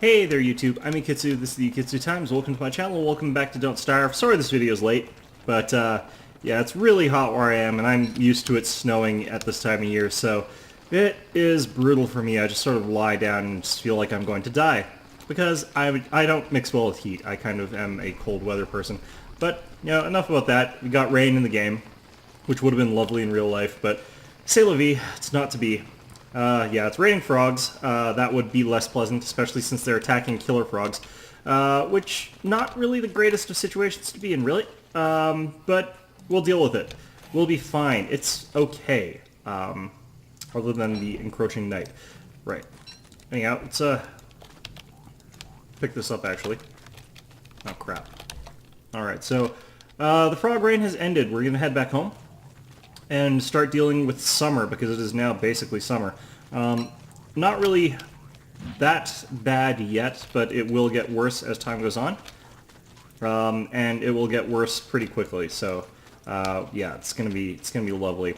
Hey there YouTube, I'm Yukitsu, this is the Yukitsu Times, welcome to my channel, welcome back to Don't Starve. Sorry this video is late, but yeah, it's really hot where I am and I'm used to it snowing at this time of year, so it is brutal for me. I just sort of lie down and just feel like I'm going to die. Because I don't mix well with heat, I kind of am a cold weather person. But, you know, enough about that. We got rain in the game, which would have been lovely in real life, but c'est la vie, it's not to be. Yeah, it's raining frogs. That would be less pleasant, especially since they're attacking killer frogs. Which, not really the greatest of situations to be in, really. But we'll deal with it. We'll be fine. It's okay. Other than the encroaching night. Right. Anyhow, let's pick this up, actually. Oh, crap. Alright, so the frog rain has ended. We're going to head back home and start dealing with summer, because it is now basically summer. Not really that bad yet, but it will get worse as time goes on. And it will get worse pretty quickly, so yeah, it's gonna be lovely.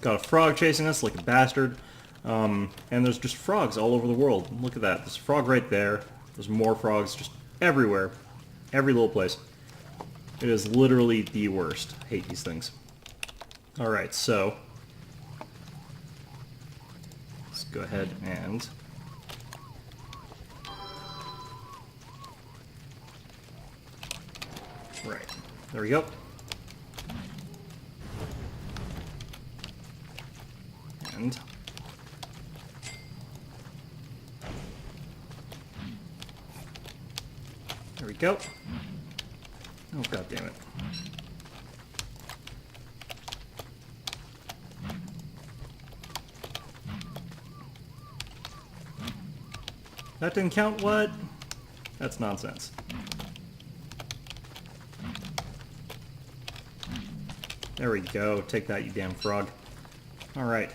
Got a frog chasing us like a bastard, and there's just frogs all over the world. Look at that, there's a frog right there, there's more frogs just everywhere, every little place. It is literally the worst. I hate these things. Alright, so let's go ahead and right, there we go. And there we go. Oh, god damn it. That didn't count, what? That's nonsense. There we go. Take that, you damn frog. Alright.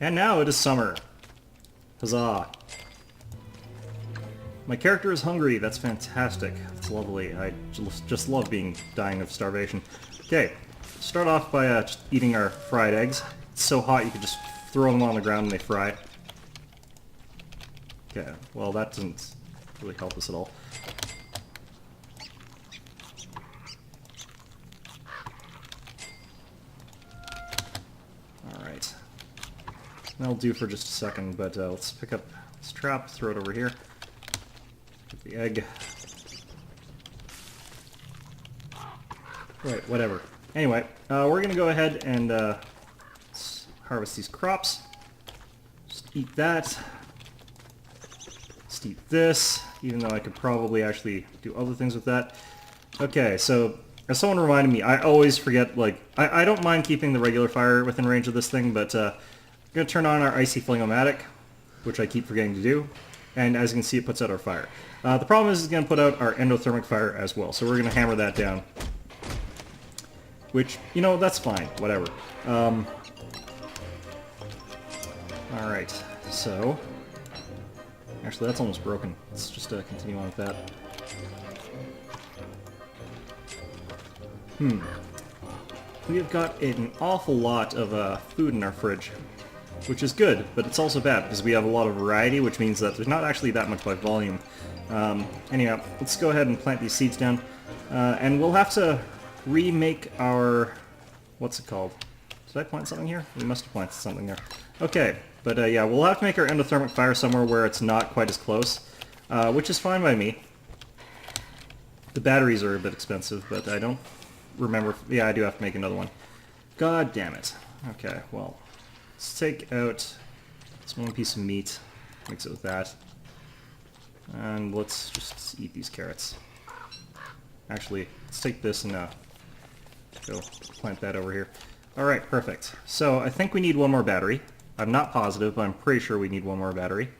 And now it is summer. Huzzah. My character is hungry. That's fantastic. That's lovely. I just love dying of starvation. Okay. Start off by just eating our fried eggs. It's so hot you could just throw them on the ground and they fry. Okay, well that doesn't really help us at all. Alright. That'll do for just a second, but let's pick up this trap, throw it over here. Get the egg. Right, whatever. Anyway, we're gonna go ahead and let's harvest these crops. Just eat that. Eat this, even though I could probably actually do other things with that. Okay, so as someone reminded me, I always forget, like, I don't mind keeping the regular fire within range of this thing, but I'm going to turn on our icy fling-o-matic, which I keep forgetting to do, and as you can see it puts out our fire. The problem is it's going to put out our endothermic fire as well, so we're going to hammer that down. Which, you know, that's fine, whatever. Alright, so actually, that's almost broken. Let's just continue on with that. We've got an awful lot of food in our fridge, which is good, but it's also bad, because we have a lot of variety, which means that there's not actually that much by volume. Anyhow, let's go ahead and plant these seeds down, and we'll have to remake our... what's it called? Did I plant something here? We must have planted something there. Okay. But yeah, we'll have to make our endothermic fire somewhere where it's not quite as close, which is fine by me. The batteries are a bit expensive, but I don't remember... yeah, I do have to make another one. God damn it. Okay, well, let's take out this one piece of meat, mix it with that, and let's just eat these carrots. Actually, let's take this and go plant that over here. Alright, perfect. So, I think we need one more battery. I'm not positive, but I'm pretty sure we need one more battery.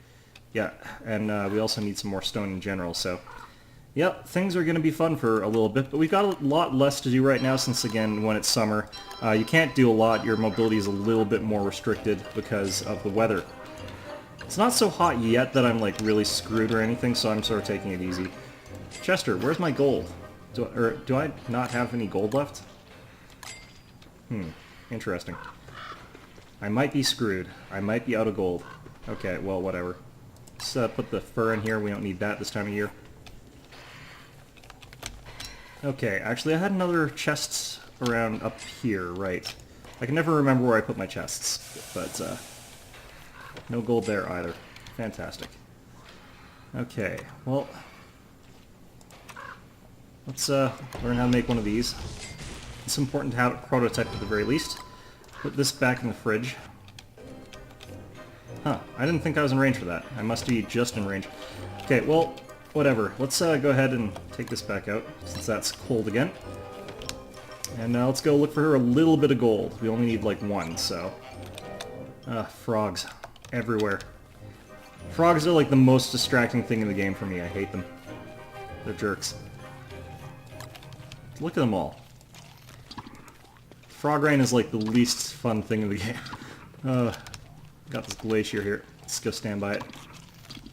Yeah, and we also need some more stone in general, so... yep, things are going to be fun for a little bit, but we've got a lot less to do right now since, again, when it's summer. You can't do a lot, your mobility is a little bit more restricted because of the weather. It's not so hot yet that I'm, like, really screwed or anything, so I'm sort of taking it easy. Chester, where's my gold? Do I not have any gold left? Interesting. I might be screwed. I might be out of gold. Okay, well, whatever. Let's put the fur in here. We don't need that this time of year. Okay, actually I had another chest around up here, right. I can never remember where I put my chests, but no gold there either. Fantastic. Okay, well, let's learn how to make one of these. It's important to have a prototype at the very least. Put this back in the fridge. Huh, I didn't think I was in range for that. I must be just in range. Okay, well, whatever. Let's go ahead and take this back out, since that's cold again. And let's go look for a little bit of gold. We only need like one, so... frogs. Everywhere. Frogs are like the most distracting thing in the game for me. I hate them. They're jerks. Look at them all. Frog rain is like the least fun thing in the game. Got this glacier here. Let's go stand by it.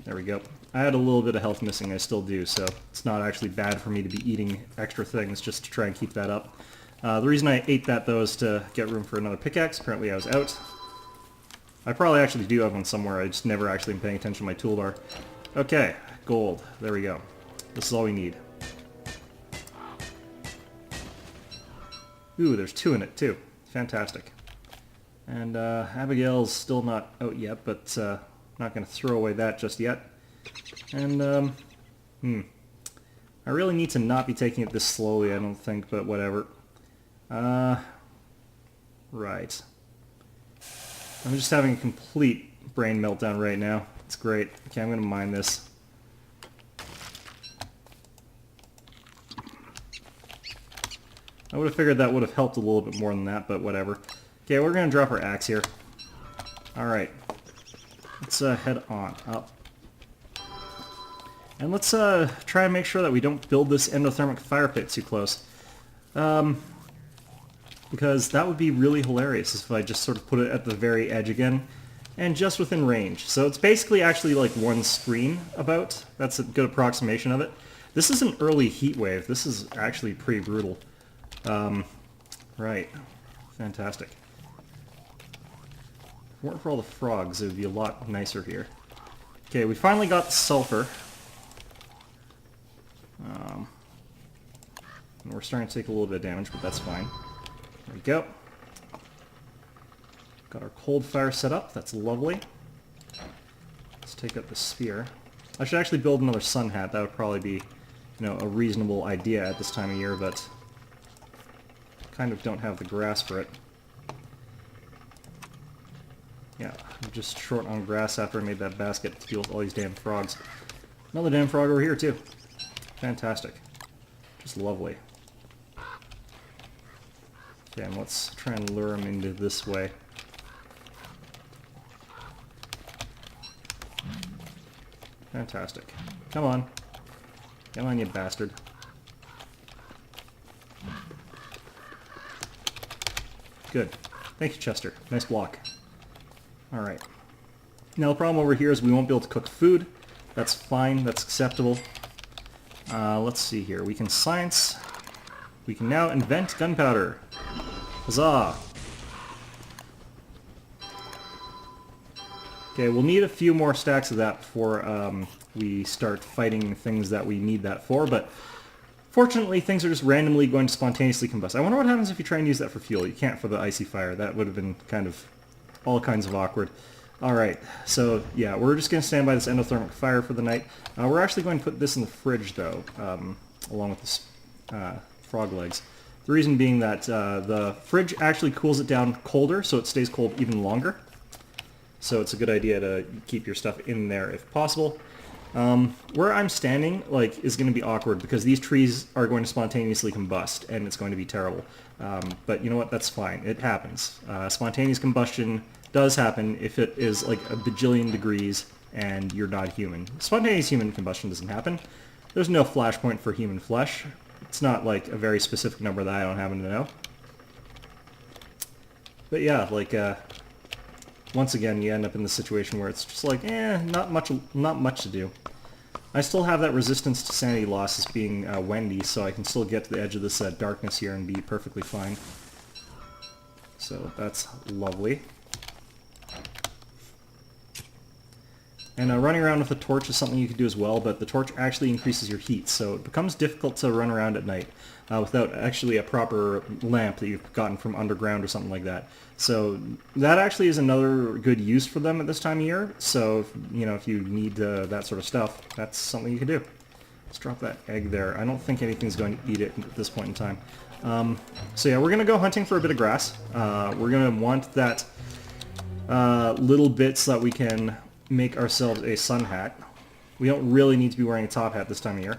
There we go. I had a little bit of health missing, I still do, so it's not actually bad for me to be eating extra things just to try and keep that up. The reason I ate that, though, is to get room for another pickaxe. Apparently I was out. I probably actually do have one somewhere, I just never actually been paying attention to my toolbar. Okay, gold. There we go. This is all we need. Ooh, there's 2 in it, too. Fantastic. And Abigail's still not out yet, but not going to throw away that just yet. And, I really need to not be taking it this slowly, I don't think, but whatever. Right. I'm just having a complete brain meltdown right now. It's great. Okay, I'm going to mine this. I would have figured that would have helped a little bit more than that, but whatever. Okay, we're going to drop our axe here. Alright. Let's head on up. And let's try and make sure that we don't build this endothermic fire pit too close. Because that would be really hilarious if I just sort of put it at the very edge again, and just within range. So it's basically actually like one screen about. That's a good approximation of it. This is an early heat wave. This is actually pretty brutal. Right. Fantastic. If it weren't for all the frogs, it would be a lot nicer here. Okay, we finally got the sulfur. And we're starting to take a little bit of damage, but that's fine. There we go. Got our cold fire set up. That's lovely. Let's take out the spear. I should actually build another sun hat. That would probably be, you know, a reasonable idea at this time of year, but kind of don't have the grass for it. Yeah, I'm just short on grass after I made that basket to deal with all these damn frogs. Another damn frog over here, too. Fantastic. Just lovely. Okay, and let's try and lure him into this way. Fantastic. Come on. Come on, you bastard. Good. Thank you, Chester. Nice block. Alright. Now the problem over here is we won't be able to cook food. That's fine. That's acceptable. Let's see here. We can science. We can now invent gunpowder. Huzzah! Okay, we'll need a few more stacks of that before we start fighting things that we need that for, but fortunately things are just randomly going to spontaneously combust. I wonder what happens if you try and use that for fuel. You can't for the icy fire. That would have been kind of all kinds of awkward. Alright, so yeah, we're just going to stand by this endothermic fire for the night. We're actually going to put this in the fridge, though, along with this frog legs. The reason being that the fridge actually cools it down colder, so it stays cold even longer. So it's a good idea to keep your stuff in there if possible. Where I'm standing, like, is going to be awkward because these trees are going to spontaneously combust, and it's going to be terrible. But you know what? That's fine. It happens. Spontaneous combustion does happen if it is like a bajillion degrees and you're not human. Spontaneous human combustion doesn't happen. There's no flashpoint for human flesh. It's not like a very specific number that I don't happen to know. But yeah, like, once again, you end up in the situation where it's just like, not much to do. I still have that resistance to sanity loss as being Wendy, so I can still get to the edge of this darkness here and be perfectly fine. So that's lovely. And running around with a torch is something you could do as well, but the torch actually increases your heat, so it becomes difficult to run around at night without actually a proper lamp that you've gotten from underground or something like that. So that actually is another good use for them at this time of year. So if you need that sort of stuff, that's something you can do. Let's drop that egg there. I don't think anything's going to eat it at this point in time. So yeah, we're going to go hunting for a bit of grass. We're going to want that little bit so that we can make ourselves a sun hat. We don't really need to be wearing a top hat this time of year.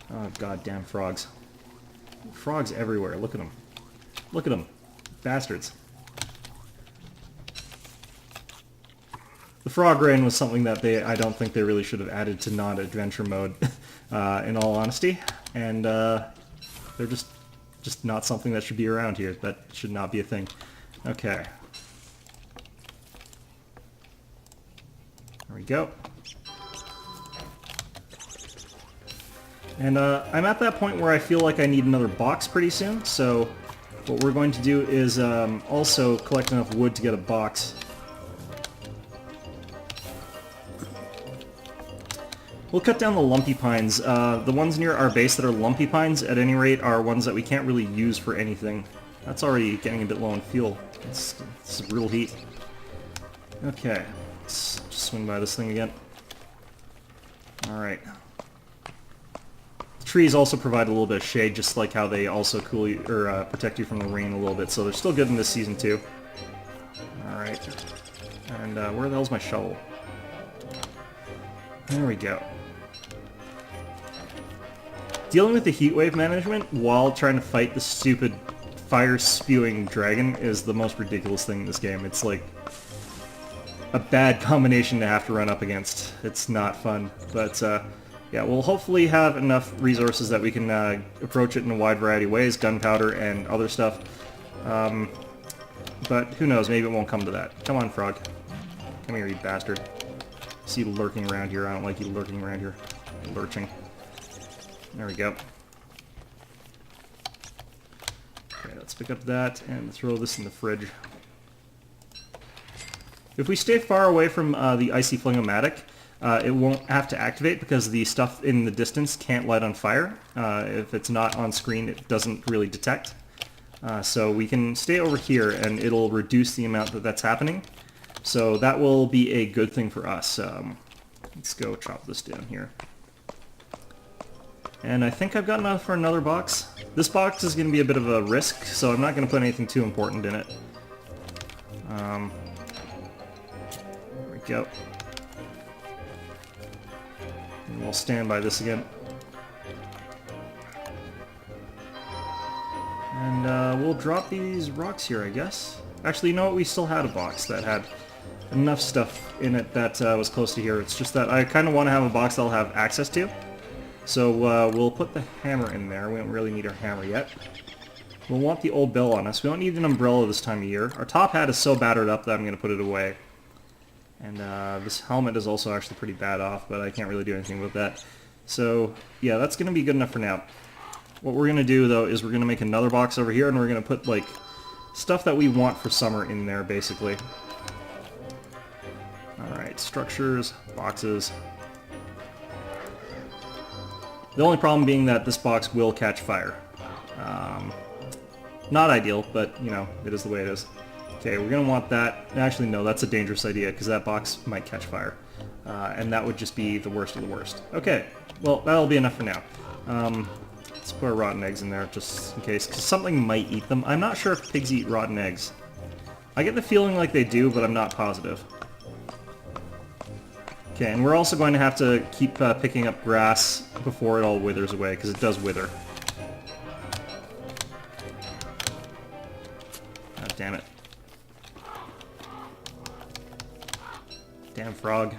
Oh, goddamn frogs. Frogs everywhere. Look at them. Look at them. Bastards. The frog rain was something that I don't think they really should have added to non-adventure mode, in all honesty. And they're just not something that should be around here. That should not be a thing. Okay. There we go. And I'm at that point where I feel like I need another box pretty soon, so what we're going to do is also collect enough wood to get a box. We'll cut down the lumpy pines. The ones near our base that are lumpy pines, at any rate, are ones that we can't really use for anything. That's already getting a bit low on fuel. It's real heat. Okay. Let's just swing by this thing again. Alright. The trees also provide a little bit of shade, just like how they also cool you, or protect you from the rain a little bit, so they're still good in this season too. Alright. And where the hell's my shovel? There we go. Dealing with the heat wave management while trying to fight the stupid fire-spewing dragon is the most ridiculous thing in this game. It's like a bad combination to have to run up against. It's not fun, but yeah, we'll hopefully have enough resources that we can approach it in a wide variety of ways, gunpowder and other stuff. But who knows, maybe it won't come to that. Come on, frog. Come here, you bastard. See you lurking around here. I don't like you lurking around here. Lurching. There we go. Okay, let's pick up that and throw this in the fridge. If we stay far away from the icy flingomatic, it won't have to activate because the stuff in the distance can't light on fire. If it's not on screen, it doesn't really detect. So we can stay over here and it'll reduce the amount that's happening. So that will be a good thing for us. Let's go chop this down here. And I think I've got enough for another box. This box is going to be a bit of a risk, so I'm not going to put anything too important in it. There we go. And we'll stand by this again. And we'll drop these rocks here, I guess. Actually, you know what? We still had a box that had enough stuff in it that was close to here. It's just that I kind of want to have a box that I'll have access to. So we'll put the hammer in there. We don't really need our hammer yet. We'll want the old bell on us. We don't need an umbrella this time of year. Our top hat is so battered up that I'm going to put it away. And this helmet is also actually pretty bad off, but I can't really do anything with that. So yeah, that's going to be good enough for now. What we're going to do, though, is we're going to make another box over here, and we're going to put, like, stuff that we want for summer in there, basically. Alright, structures, boxes. The only problem being that this box will catch fire. Not ideal, but, you know, it is the way it is. Okay, we're going to want that. Actually, no, that's a dangerous idea, because that box might catch fire. And that would just be the worst of the worst. Okay, well, that'll be enough for now. Let's put our rotten eggs in there, just in case, because something might eat them. I'm not sure if pigs eat rotten eggs. I get the feeling like they do, but I'm not positive. Okay, and we're also going to have to keep picking up grass before it all withers away, because it does wither. God damn it. Damn frog.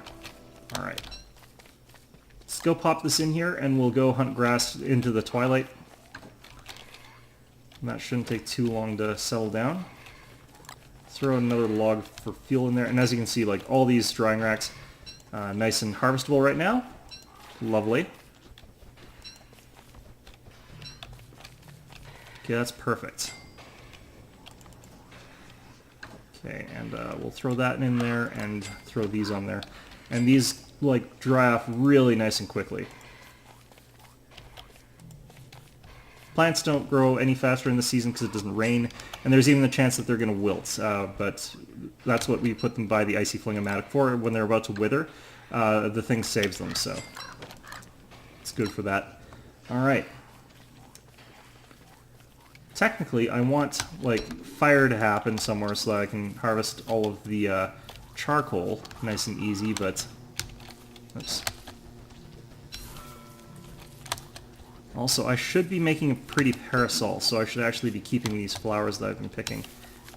Alright. Let's go pop this in here, and we'll go hunt grass into the twilight. And that shouldn't take too long to settle down. Throw another log for fuel in there, and as you can see, like, all these drying racks, nice and harvestable right now. Lovely. Okay, that's perfect. Okay, and we'll throw that in there and throw these on there. And these like dry off really nice and quickly. Plants don't grow any faster in the season because it doesn't rain, and there's even a chance that they're going to wilt, but that's what we put them by the Icy Flingomatic for. When they're about to wither, the thing saves them, so it's good for that. Alright. Technically, I want, like, fire to happen somewhere so that I can harvest all of the charcoal nice and easy, but... Oops. Also, I should be making a pretty parasol, so I should actually be keeping these flowers that I've been picking.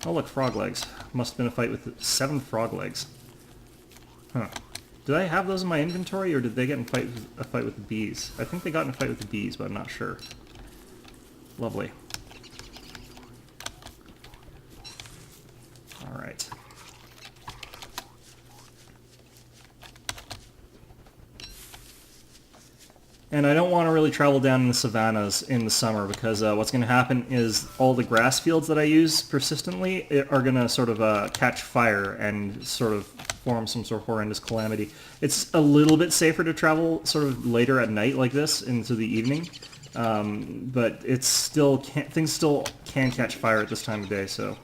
Oh look, frog legs. Must have been a fight with 7 frog legs. Huh. Did I have those in my inventory, or did they get in a fight with the bees? I think they got in a fight with the bees, but I'm not sure. Lovely. Alright. And I don't want to really travel down in the savannas in the summer because what's going to happen is all the grass fields that I use persistently are going to sort of catch fire and sort of form some sort of horrendous calamity. It's a little bit safer to travel sort of later at night like this into the evening, but it's still things still can catch fire at this time of day, so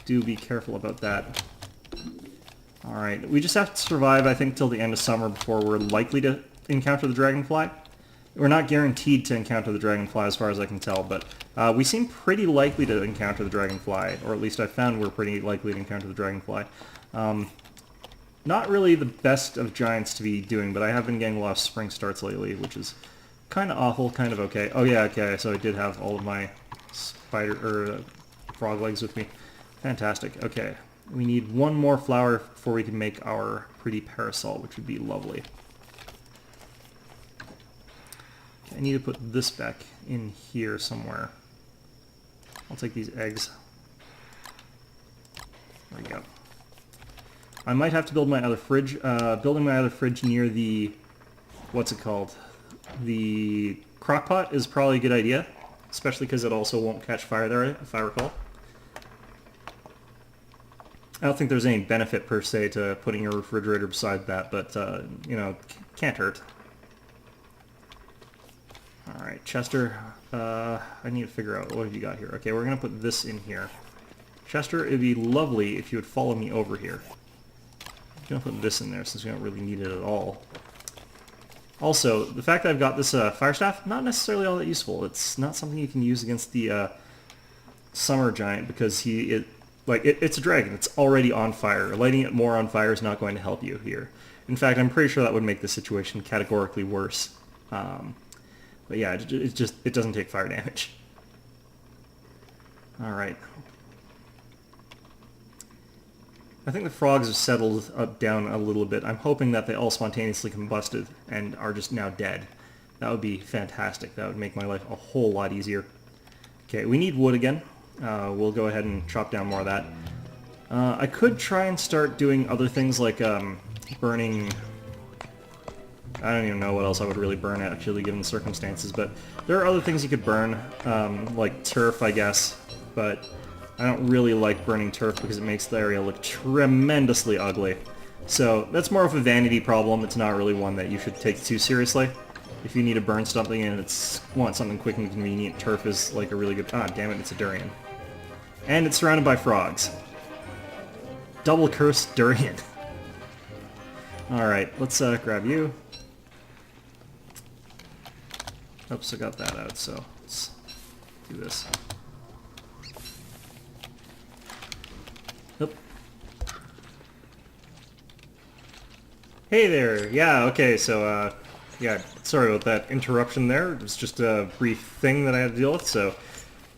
do be careful about that. Alright, we just have to survive, I think, till the end of summer before we're likely to encounter the dragonfly. We're not guaranteed to encounter the dragonfly as far as I can tell, but we seem pretty likely to encounter the dragonfly, or at least I found we're pretty likely to encounter the dragonfly. Not really the best of giants to be doing, but I have been getting a lot of spring starts lately, which is kind of awful, kind of okay. Oh yeah, okay, so I did have all of my frog legs with me. Fantastic, okay. We need one more flower before we can make our pretty parasol, which would be lovely. I need to put this back in here somewhere. I'll take these eggs. There we go. I might have to build my other fridge. Building my other fridge near the... what's it called? The crock pot is probably a good idea. Especially because it also won't catch fire there, if I recall. I don't think there's any benefit per se to putting your refrigerator beside that, but, you know, can't hurt. Alright, Chester, I need to figure out, what have you got here? Okay, we're going to put this in here. Chester, it'd be lovely if you would follow me over here. I'm going to put this in there since we don't really need it at all. Also, the fact that I've got this fire staff, not necessarily all that useful. It's not something you can use against the summer giant because it's a dragon. It's already on fire. Lighting it more on fire is not going to help you here. In fact, I'm pretty sure that would make the situation categorically worse. But yeah, it doesn't take fire damage. Alright. I think the frogs have settled down a little bit. I'm hoping that they all spontaneously combusted and are just now dead. That would be fantastic. That would make my life a whole lot easier. Okay, we need wood again. We'll go ahead and chop down more of that. I could try and start doing other things like burning... I don't even know what else I would really burn actually given the circumstances, but there are other things you could burn, like turf I guess, but I don't really like burning turf because it makes the area look tremendously ugly. So that's more of a vanity problem. It's not really one that you should take too seriously. If you need to burn something and want something quick and convenient, turf is like a really good... Ah, damn it, it's a durian. And it's surrounded by frogs. Double cursed durian. Alright, let's grab you. Oops, I got that out, so let's do this. Oop. Hey there! Yeah, okay, so, yeah, sorry about that interruption there. It was just a brief thing that I had to deal with, so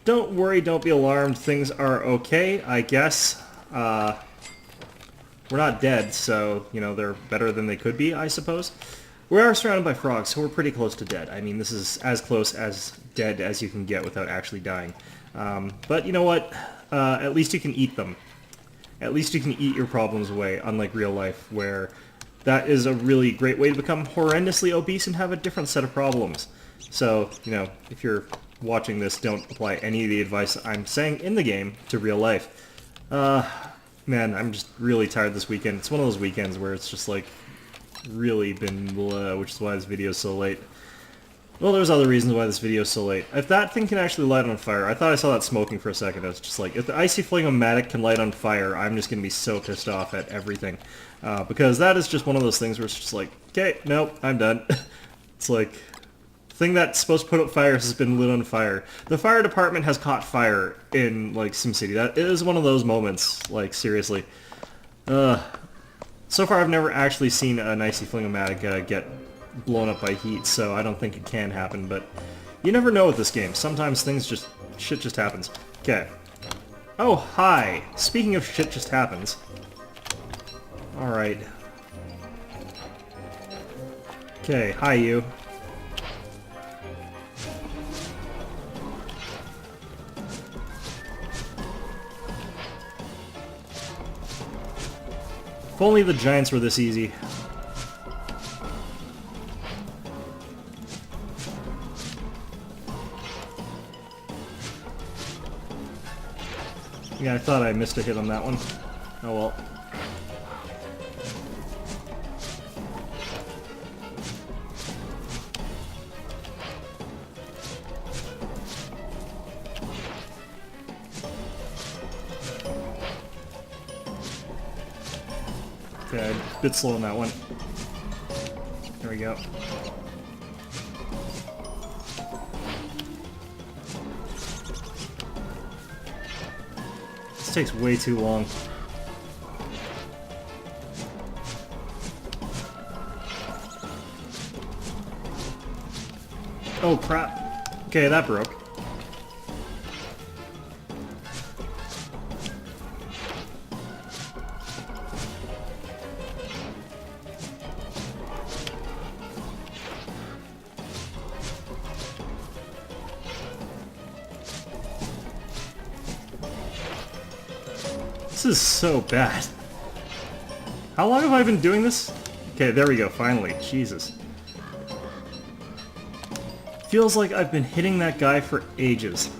don't worry, don't be alarmed. Things are okay, I guess. We're not dead, so, you know, they're better than they could be, I suppose. We are surrounded by frogs, so we're pretty close to dead. I mean, this is as close as dead as you can get without actually dying. But you know what? At least you can eat them. At least you can eat your problems away, unlike real life, where that is a really great way to become horrendously obese and have a different set of problems. So, you know, if you're watching this, don't apply any of the advice I'm saying in the game to real life. Man, I'm just really tired this weekend. It's one of those weekends where it's just like, really been blah, which is why this video is so late. Well, there's other reasons why this video is so late. If that thing can actually light on fire, I thought I saw that smoking for a second. I was just like, if the icy fling-o-matic can light on fire, I'm just going to be so pissed off at everything. Because that is just one of those things where it's just like, okay, nope, I'm done. It's like, the thing that's supposed to put out fires has been lit on fire. The fire department has caught fire in, like, SimCity. That is one of those moments, like, seriously. So far I've never actually seen an icy fling-o-matic get blown up by heat, so I don't think it can happen, but you never know with this game. Sometimes shit just happens. Okay. Oh, hi! Speaking of shit just happens. Alright. Okay, hi you. If only the giants were this easy. Yeah, I thought I missed a hit on that one. Oh well. Okay, a bit slow on that one. There we go. This takes way too long. Oh crap. Okay, that broke. This is so bad. How long have I been doing this? Okay, there we go, finally. Jesus. Feels like I've been hitting that guy for ages.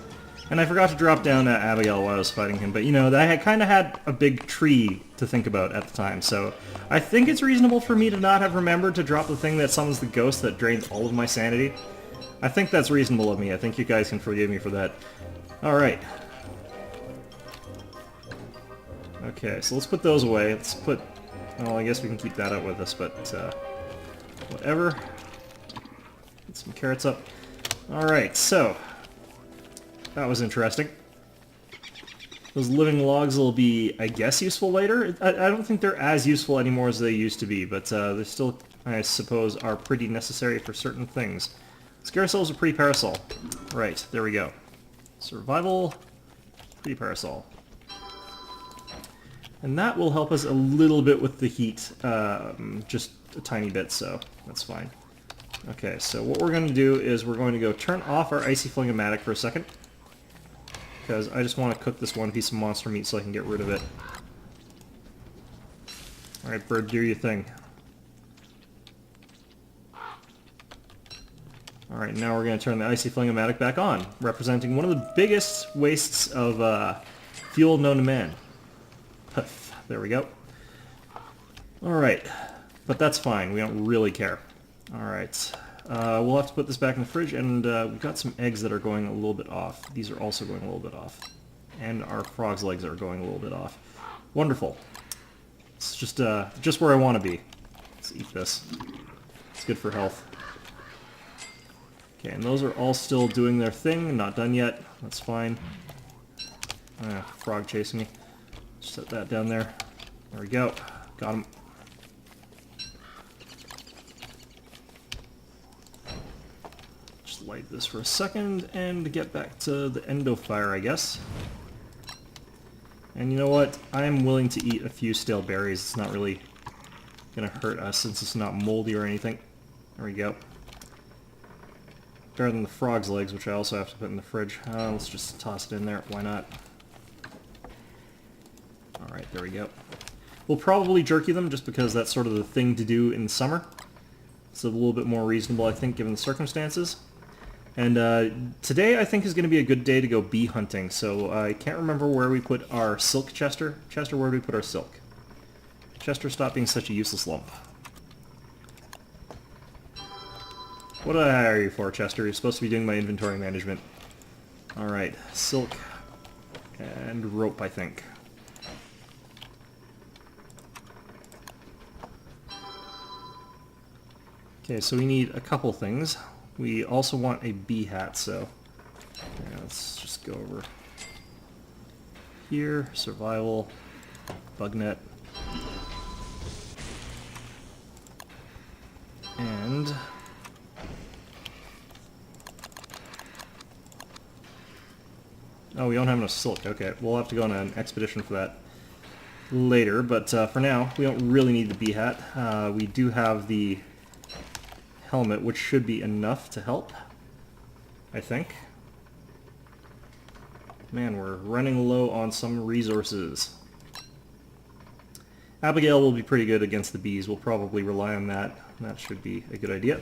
And I forgot to drop down Abigail while I was fighting him, but you know, I had kind of had a big tree to think about at the time, so I think it's reasonable for me to not have remembered to drop the thing that summons the ghost that drains all of my sanity. I think that's reasonable of me. I think you guys can forgive me for that. Alright. Okay, so let's put those away. Let's put... well, I guess we can keep that out with us, but whatever. Get some carrots up. Alright, so... that was interesting. Those living logs will be, I guess, useful later. I don't think they're as useful anymore as they used to be, but they still, I suppose, are pretty necessary for certain things. Let's get ourselves a pretty parasol. Right, there we go. Survival, pretty parasol. And that will help us a little bit with the heat, just a tiny bit, so that's fine. Okay, so what we're going to do is we're going to go turn off our icy fling-o-matic for a second. Because I just want to cook this one piece of monster meat so I can get rid of it. Alright, bird, do your thing. Alright, now we're going to turn the icy fling-o-matic back on, representing one of the biggest wastes of fuel known to man. There we go. Alright, but that's fine, we don't really care. Alright, we'll have to put this back in the fridge, and we've got some eggs that are going a little bit off. These are also going a little bit off. And our frog's legs are going a little bit off. Wonderful. It's just where I want to be. Let's eat this. It's good for health. Okay, and those are all still doing their thing, not done yet. That's fine. Frog chasing me. Set that down there. There we go. Got him. Just light this for a second and get back to the endo fire, I guess. And you know what? I'm willing to eat a few stale berries. It's not really gonna hurt us since it's not moldy or anything. There we go. Better than the frog's legs, which I also have to put in the fridge. Let's just toss it in there. Why not? Alright, there we go. We'll probably jerky them just because that's sort of the thing to do in the summer. It's a little bit more reasonable, I think, given the circumstances. And today, I think, is going to be a good day to go bee hunting, so I can't remember where we put our silk chester. Chester, where do we put our silk? Chester, stop being such a useless lump. What did I hire you for, Chester? You're supposed to be doing my inventory management. Alright, silk and rope, I think. Okay, so we need a couple things. We also want a bee hat, so yeah, let's just go over here. Survival, bug net, and oh, we don't have enough silk. Okay, we'll have to go on an expedition for that later, but for now, we don't really need the bee hat. We do have the helmet, which should be enough to help, I think. Man, we're running low on some resources. Abigail will be pretty good against the bees. We'll probably rely on that. That should be a good idea.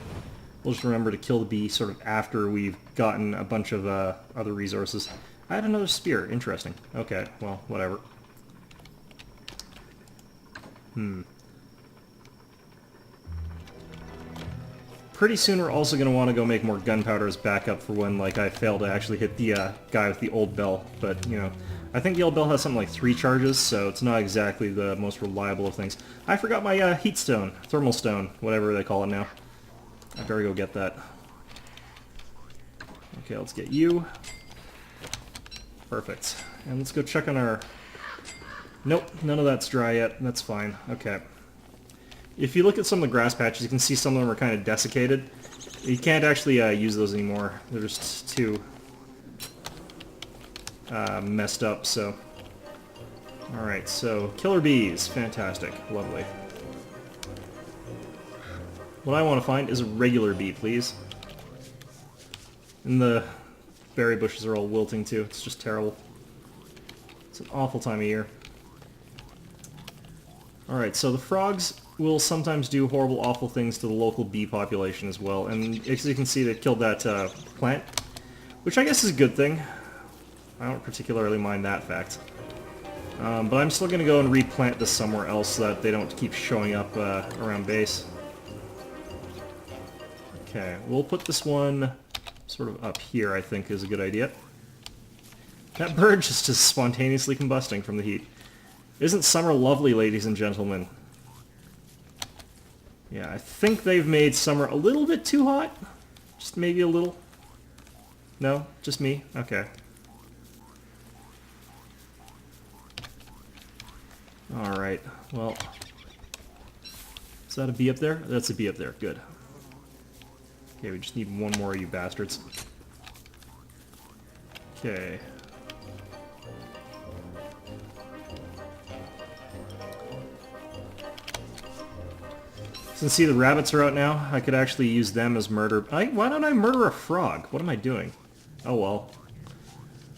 We'll just remember to kill the bee sort of after we've gotten a bunch of other resources. I had another spear. Interesting. Okay, well, whatever. Pretty soon we're also going to want to go make more gunpowder as backup for when, like, I fail to actually hit the guy with the old bell. But, you know, I think the old bell has something like 3 charges, so it's not exactly the most reliable of things. I forgot my heat stone, thermal stone, whatever they call it now. I better go get that. Okay, let's get you. Perfect. And let's go check on our... Nope, none of that's dry yet. That's fine. Okay. If you look at some of the grass patches, you can see some of them are kind of desiccated. You can't actually use those anymore. They're just too messed up, so... Alright, so killer bees. Fantastic. Lovely. What I want to find is a regular bee, please. And the berry bushes are all wilting too. It's just terrible. It's an awful time of year. Alright, so the frogs will sometimes do horrible, awful things to the local bee population as well. And as you can see, they killed that plant, which I guess is a good thing. I don't particularly mind that fact. But I'm still going to go and replant this somewhere else so that they don't keep showing up around base. Okay, we'll put this one sort of up here, I think, is a good idea. That bird just is spontaneously combusting from the heat. Isn't summer lovely, ladies and gentlemen? Yeah, I think they've made summer a little bit too hot. Just maybe a little. No? Just me? Okay. Alright, well... Is that a bee up there? That's a bee up there. Good. Okay, we just need one more of you bastards. Okay. Since see the rabbits are out now, I could actually use them as murder. Why don't I murder a frog? What am I doing? Oh well.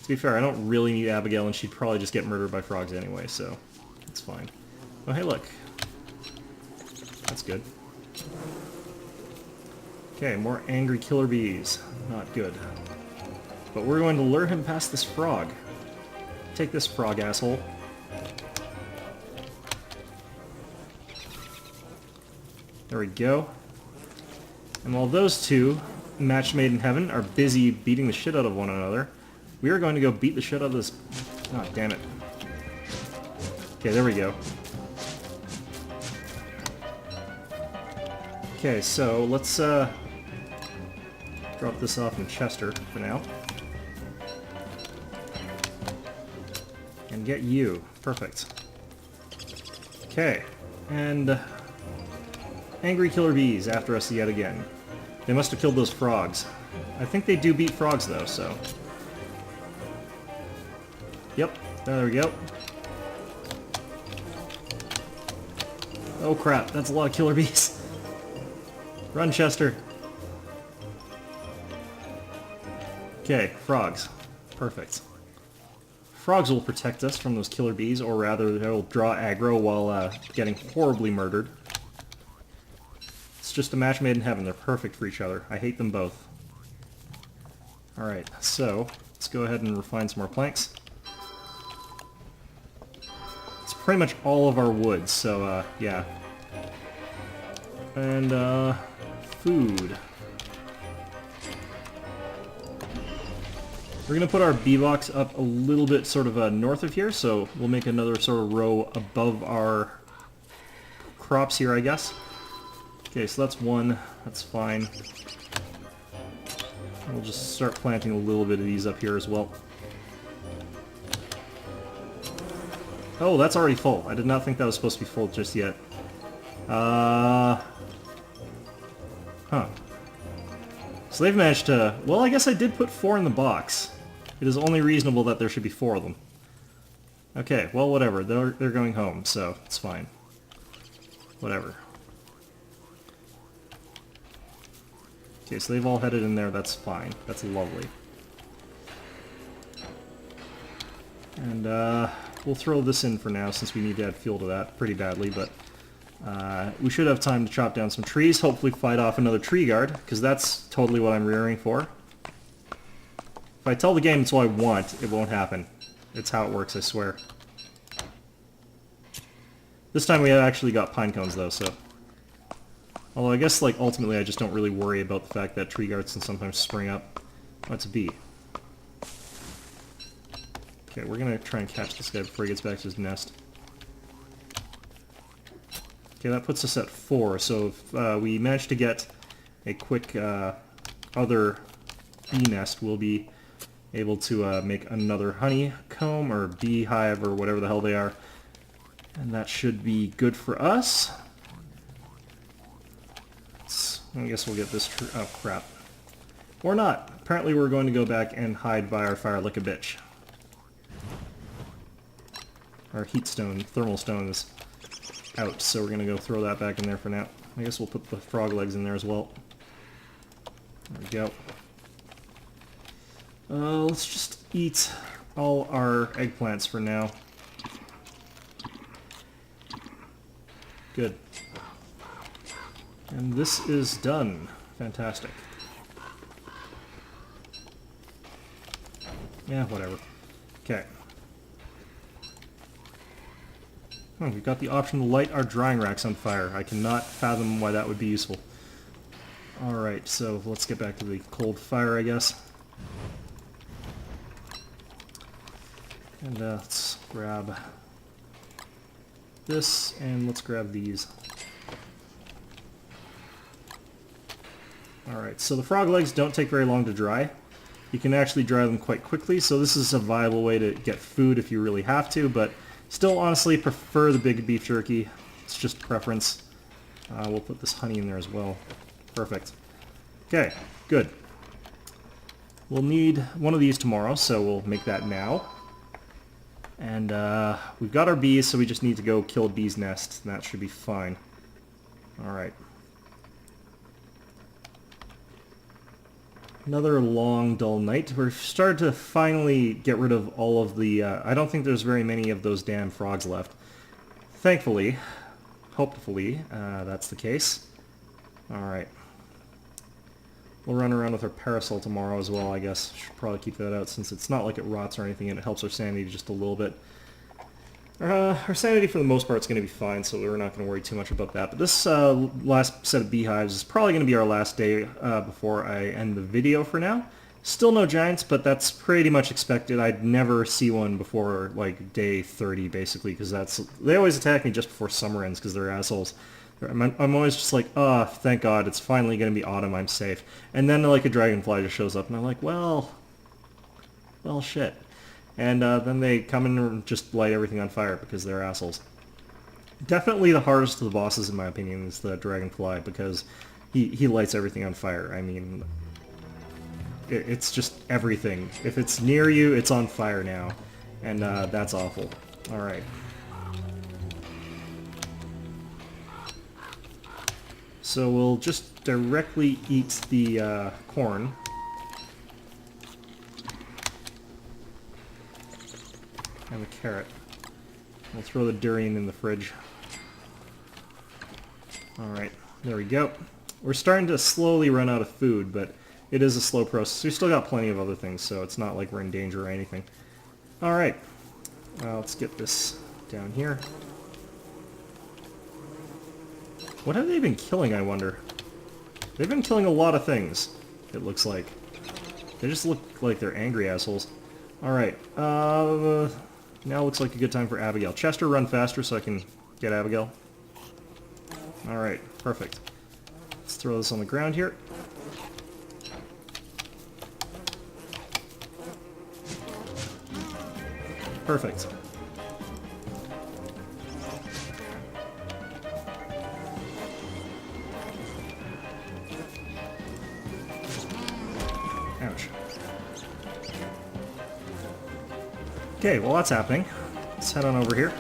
To be fair, I don't really need Abigail, and she'd probably just get murdered by frogs anyway, so it's fine. Oh hey, look. That's good. Okay, more angry killer bees. Not good. But we're going to lure him past this frog. Take this, frog asshole. There we go. And while those two, match made in heaven, are busy beating the shit out of one another, we are going to go beat the shit out of this... Oh, damn it. Okay, there we go. Okay, so let's drop this off in Chester for now. And get you. Perfect. Okay, and... angry killer bees after us yet again. They must have killed those frogs. I think they do beat frogs though, so... Yep, there we go. Oh crap, that's a lot of killer bees. Run, Chester. Okay, frogs. Perfect. Frogs will protect us from those killer bees, or rather they'll draw aggro while getting horribly murdered. It's just a match made in heaven. They're perfect for each other. I hate them both. Alright, so let's go ahead and refine some more planks. It's pretty much all of our wood, so yeah. And food. We're going to put our bee box up a little bit sort of north of here, so we'll make another sort of row above our crops here, I guess. Okay, so that's one. That's fine. We'll just start planting a little bit of these up here as well. Oh, that's already full. I did not think that was supposed to be full just yet. Huh. So they've managed to... Well, I guess I did put 4 in the box. It is only reasonable that there should be 4 of them. Okay, well, whatever. They're going home, so it's fine. Whatever. Okay, so they've all headed in there. That's fine. That's lovely. And we'll throw this in for now, since we need to add fuel to that pretty badly, but we should have time to chop down some trees, hopefully fight off another tree guard, because that's totally what I'm rearing for. If I tell the game it's what I want, it won't happen. It's how it works, I swear. This time we have actually got pine cones, though, so... Although I guess, like, ultimately I just don't really worry about the fact that tree guards can sometimes spring up. Oh, it's a bee. Okay, we're gonna try and catch this guy before he gets back to his nest. Okay, that puts us at 4, so if we manage to get a quick other bee nest, we'll be able to make another honeycomb or beehive or whatever the hell they are. And that should be good for us. I guess we'll get this oh, crap. Or not. Apparently we're going to go back and hide by our fire like a bitch. Our heat stone, thermal stone is out, so we're going to go throw that back in there for now. I guess we'll put the frog legs in there as well. There we go. Let's just eat all our eggplants for now. Good. And this is done. Fantastic. Yeah, whatever. Okay. Oh, we've got the option to light our drying racks on fire. I cannot fathom why that would be useful. Alright, so let's get back to the cold fire, I guess. And let's grab this, and let's grab these. Alright, so the frog legs don't take very long to dry. You can actually dry them quite quickly, so this is a viable way to get food if you really have to, but still honestly prefer the big beef jerky. It's just preference. We'll put this honey in there as well. Perfect. Okay, good. We'll need one of these tomorrow, so we'll make that now. And we've got our bees, so we just need to go kill a bee's nest, and that should be fine. Alright. Another long, dull night. We're starting to finally get rid of all of the... I don't think there's very many of those damn frogs left. Thankfully. Hopefully, that's the case. Alright. We'll run around with our parasol tomorrow as well, I guess. Should probably keep that out since it's not like it rots or anything and it helps our sanity just a little bit. Our sanity for the most part is going to be fine, so we're not going to worry too much about that. But this last set of beehives is probably going to be our last day before I end the video for now. Still no giants, but that's pretty much expected. I'd never see one before like day 30, basically, because they always attack me just before summer ends because they're assholes. I'm always just like, oh, thank God, it's finally going to be autumn, I'm safe. And then like a dragonfly just shows up, and I'm like, well, shit. And then they come in and just light everything on fire because they're assholes. Definitely the hardest of the bosses, in my opinion, is the dragonfly, because he lights everything on fire. I mean, it's just everything. If it's near you, it's on fire now. And that's awful. Alright. So we'll just directly eat the corn. And the carrot. We'll throw the durian in the fridge. Alright, there we go. We're starting to slowly run out of food, but it is a slow process. We've still got plenty of other things, so it's not like we're in danger or anything. Alright, let's get this down here. What have they been killing, I wonder? They've been killing a lot of things, it looks like. They just look like they're angry assholes. Alright, now looks like a good time for Abigail. Chester, run faster so I can get Abigail. Alright, perfect. Let's throw this on the ground here. Perfect. Ouch. Okay, well that's happening. Let's head on over here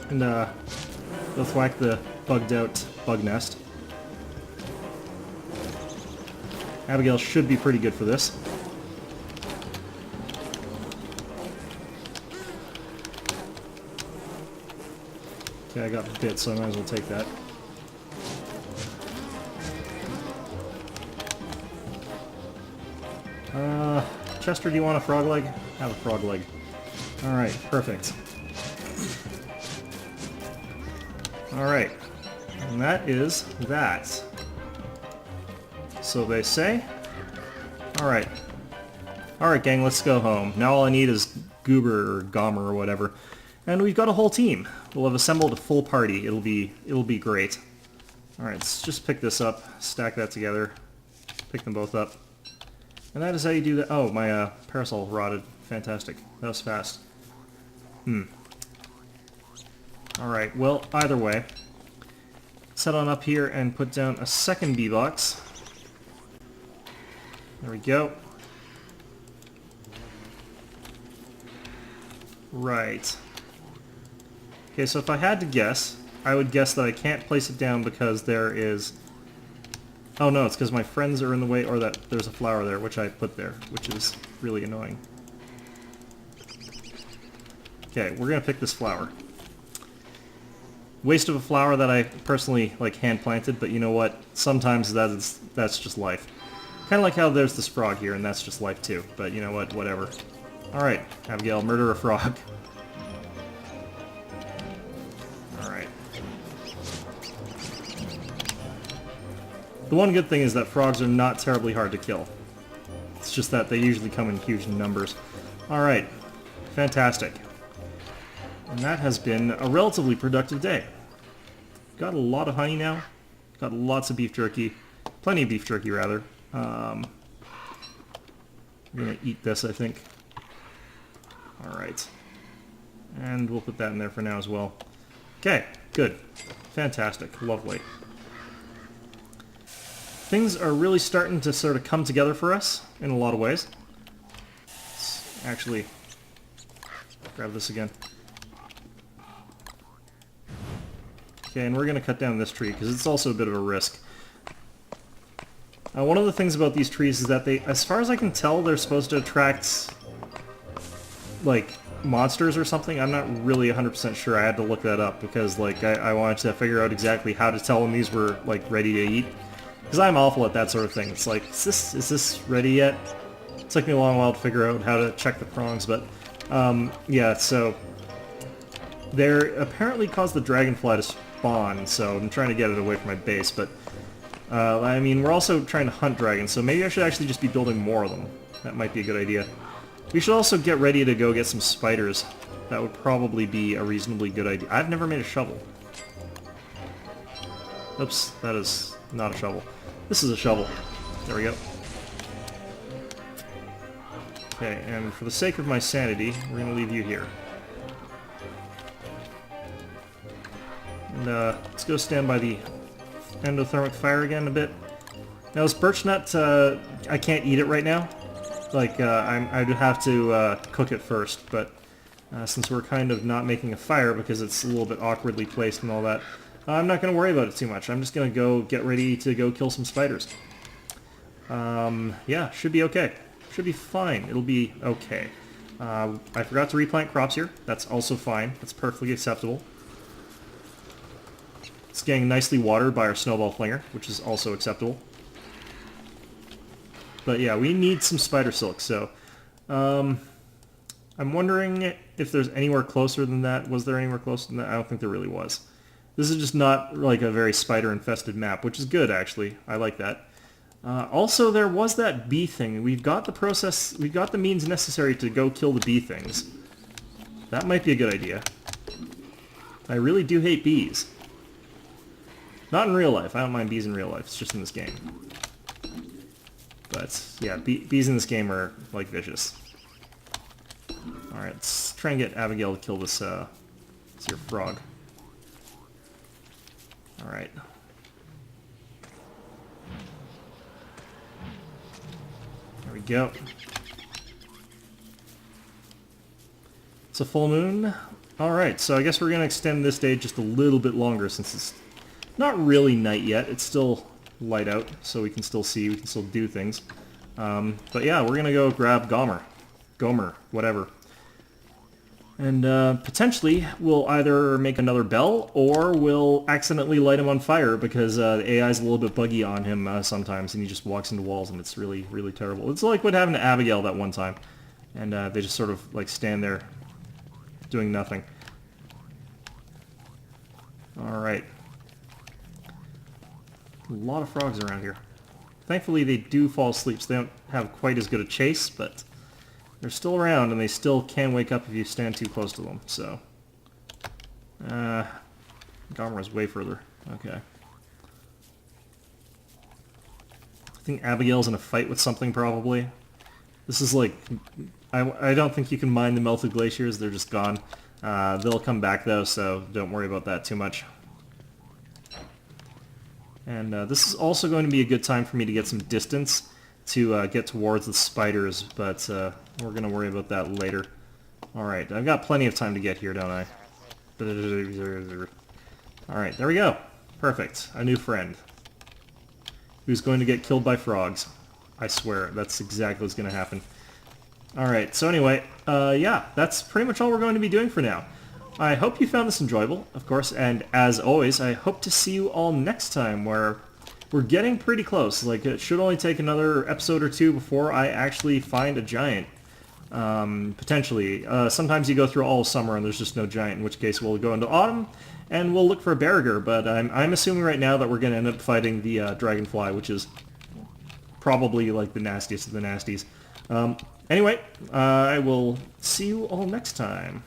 and go thwack the bugged out bug nest. Abigail should be pretty good for this. Okay, I got bit, so I might as well take that. Chester, do you want a frog leg? Have a frog leg. Alright, perfect. Alright. And that is that. So they say. Alright. Alright, gang, let's go home. Now all I need is Goober or Gomer or whatever. And we've got a whole team. We'll have assembled a full party. It'll be great. Alright, let's just pick this up, stack that together, pick them both up. And that is how you do that. Oh, my parasol rotted. Fantastic. That was fast. Alright, well, either way. Let's head on up here and put down a second bee box. There we go. Right. Okay, so if I had to guess, I would guess that I can't place it down because there is... Oh no, it's because my friends are in the way, or that there's a flower there, which I put there, which is really annoying. Okay, we're gonna pick this flower. Waste of a flower that I personally, like, hand-planted, but you know what? Sometimes that's just life. Kind of like how there's this frog here, and that's just life too, but you know what? Whatever. Alright, Abigail, murder a frog. The one good thing is that frogs are not terribly hard to kill. It's just that they usually come in huge numbers. Alright. Fantastic. And that has been a relatively productive day. Got a lot of honey now. Got lots of beef jerky. Plenty of beef jerky, rather. I'm gonna eat this, I think. Alright. And we'll put that in there for now as well. Okay, good. Fantastic. Lovely. Things are really starting to sort of come together for us in a lot of ways. Let's actually grab this again. Okay, and we're going to cut down this tree because it's also a bit of a risk. One of the things about these trees is that they, as far as I can tell, they're supposed to attract, like, monsters or something. I'm not really 100% sure. I had to look that up because, like, I wanted to figure out exactly how to tell when these were, like, ready to eat. Because I'm awful at that sort of thing. It's like, is this ready yet? It took me a long while to figure out how to check the prongs, but yeah, so they're apparently cause the dragonfly to spawn, so I'm trying to get it away from my base, but I mean, we're also trying to hunt dragons, so maybe I should actually just be building more of them. That might be a good idea. We should also get ready to go get some spiders. That would probably be a reasonably good idea. I've never made a shovel. Oops, that is not a shovel. This is a shovel. There we go. Okay, and for the sake of my sanity, we're going to leave you here. And let's go stand by the endothermic fire again a bit. Now this birch nut, I can't eat it right now. Like, I'd have to cook it first, but since we're kind of not making a fire because it's a little bit awkwardly placed and all that, I'm not going to worry about it too much. I'm just going to go get ready to go kill some spiders. Yeah, should be okay. Should be fine. It'll be okay. I forgot to replant crops here. That's also fine. That's perfectly acceptable. It's getting nicely watered by our snowball flinger, which is also acceptable. But yeah, we need some spider silk, so... I'm wondering if there's anywhere closer than that. Was there anywhere closer than that? I don't think there really was. This is just not like a very spider-infested map, which is good, actually. I like that. Also, there was that bee thing. We've got the means necessary to go kill the bee things. That might be a good idea. I really do hate bees. Not in real life. I don't mind bees in real life. It's just in this game. But, yeah, bees in this game are, like, vicious. Alright, let's try and get Abigail to kill this here frog. Alright. There we go. It's a full moon. Alright, so I guess we're going to extend this day just a little bit longer since it's not really night yet. It's still light out, so we can still see, we can still do things. But yeah, we're going to go grab Gomer, whatever. And potentially we'll either make another bell or we'll accidentally light him on fire because the AI is a little bit buggy on him sometimes and he just walks into walls and it's really, really terrible. It's like what happened to Abigail that one time. And they just sort of like stand there doing nothing. Alright. A lot of frogs around here. Thankfully they do fall asleep, so they don't have quite as good a chase, but they're still around and they still can wake up if you stand too close to them, so. Gomer's way further. Okay. I think Abigail's in a fight with something, probably. This is like... I don't think you can mine the melted glaciers, they're just gone. They'll come back though, so don't worry about that too much. And this is also going to be a good time for me to get some distance to get towards the spiders, but we're going to worry about that later. Alright, I've got plenty of time to get here, don't I? Alright, there we go. Perfect. A new friend. Who's going to get killed by frogs. I swear, that's exactly what's going to happen. Alright, so anyway, yeah, that's pretty much all we're going to be doing for now. I hope you found this enjoyable, of course, and as always, I hope to see you all next time, where we're getting pretty close. Like, it should only take another episode or two before I actually find a giant. Potentially. Sometimes you go through all of summer and there's just no giant, in which case we'll go into autumn, and we'll look for a Barriger, but I'm assuming right now that we're going to end up fighting the Dragonfly, which is probably, like, the nastiest of the nasties. Anyway, I will see you all next time.